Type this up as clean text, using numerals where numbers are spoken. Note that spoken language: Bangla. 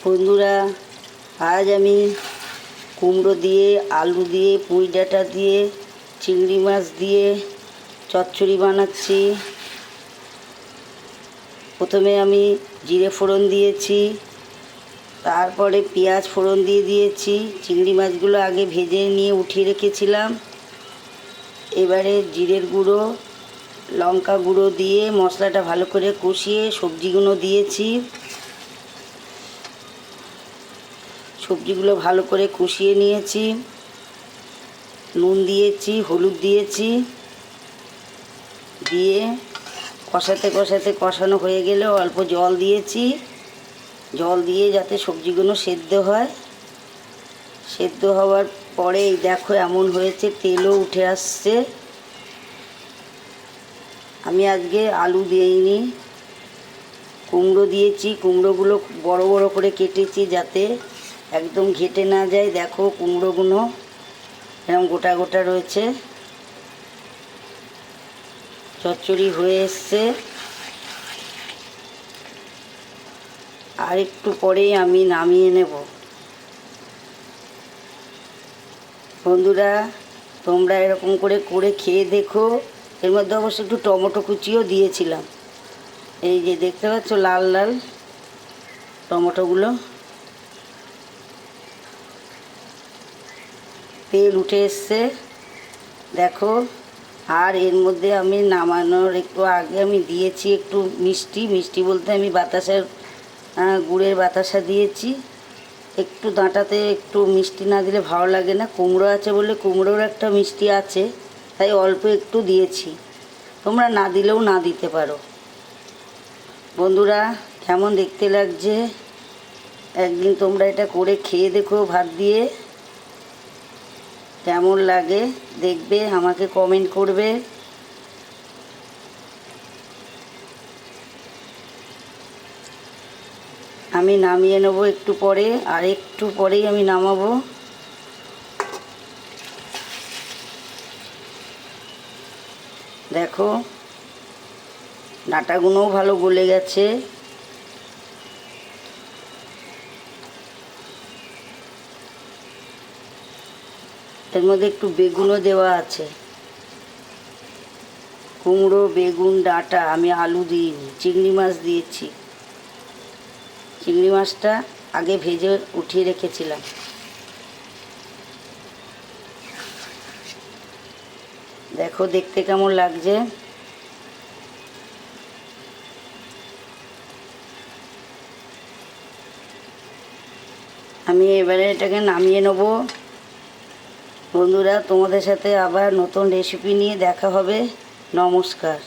বন্ধুরা, আজ আমি কুমড়ো দিয়ে, আলু দিয়ে, পুঁই ডাঁটা দিয়ে, চিংড়ি মাছ দিয়ে চচ্চড়ি বানাচ্ছি। প্রথমে আমি জিরে ফোড়ন দিয়েছি, তারপরে পেঁয়াজ ফোড়ন দিয়ে দিয়েছি। চিংড়ি মাছগুলো আগে ভেজে নিয়ে উঠিয়ে রেখেছিলাম। এবারে জিরের গুঁড়ো, লঙ্কা গুঁড়ো দিয়ে মশলাটা ভালো করে কষিয়ে সবজিগুলো দিয়েছি। সবজিগুলো ভালো করে কষিয়ে নিয়েছি, নুন দিয়েছি, হলুদ দিয়েছি, দিয়ে কষাতে কষাতে কষানো হয়ে গেলে অল্প জল দিয়েছি। জল দিয়ে যাতে সবজিগুলো সেদ্ধ হয়। সেদ্ধ হওয়ার পরে এই দেখো এমন হয়েছে, তেলও উঠে আসছে। আমি আজকে আলু দিইনি, কুমড়ো দিয়েছি। কুমড়োগুলো বড় বড় করে কেটেছি যাতে একদম ঘেটে না যায়। দেখো কুমড়োগুলো এরকম গোটা গোটা রয়েছে। চচ্চড়ি হয়ে এসছে। আর একটু পরেই আমি নামিয়ে নেব। বন্ধুরা, তোমরা এরকম করে খেয়ে দেখো। এর মধ্যে অবশ্য একটু টমেটো কুচিও দিয়েছিলাম। এই যে দেখতে পাচ্ছ লাল লাল টমেটোগুলো। তেল উঠে এসছে দেখো। আর এর মধ্যে আমি নামানোর একটু আগে আমি দিয়েছি একটু মিষ্টি। মিষ্টি বলতে আমি বাতাসার গুড়ের বাতাসা দিয়েছি। একটু ডাঁটাতে একটু মিষ্টি না দিলে ভালো লাগে না। কুমড়ো আছে বলে কুমড়োর একটা মিষ্টি আছে, তাই অল্প একটু দিয়েছি। তোমরা না দিলেও না দিতে পারো। বন্ধুরা, কেমন দেখতে লাগছে একদিন তোমরা এটা করে খেয়ে দেখো ভাত দিয়ে। কেমন লাগে দেখবে, আমাকে কমেন্ট করবে। আমি নামিয়ে নেব একটু পরে, আর একটু পরেই আমি নামাবো। দেখো ডাঁটাগুলোও ভালো গলে গেছে। এর মধ্যে একটু বেগুনও দেওয়া আছে। কুমড়ো, বেগুন, ডাঁটা, আমি আলু দিইনি। চিংড়ি মাছ দিয়েছি। চিংড়ি মাছটা আগে ভেজে উঠিয়ে রেখেছিলাম। দেখো দেখতে কেমন লাগছে। আমি এবারে এটাকে নামিয়ে নেব। বন্ধুরা, তোমাদের সাথে আবার নতুন রেসিপি নিয়ে দেখা হবে। নমস্কার।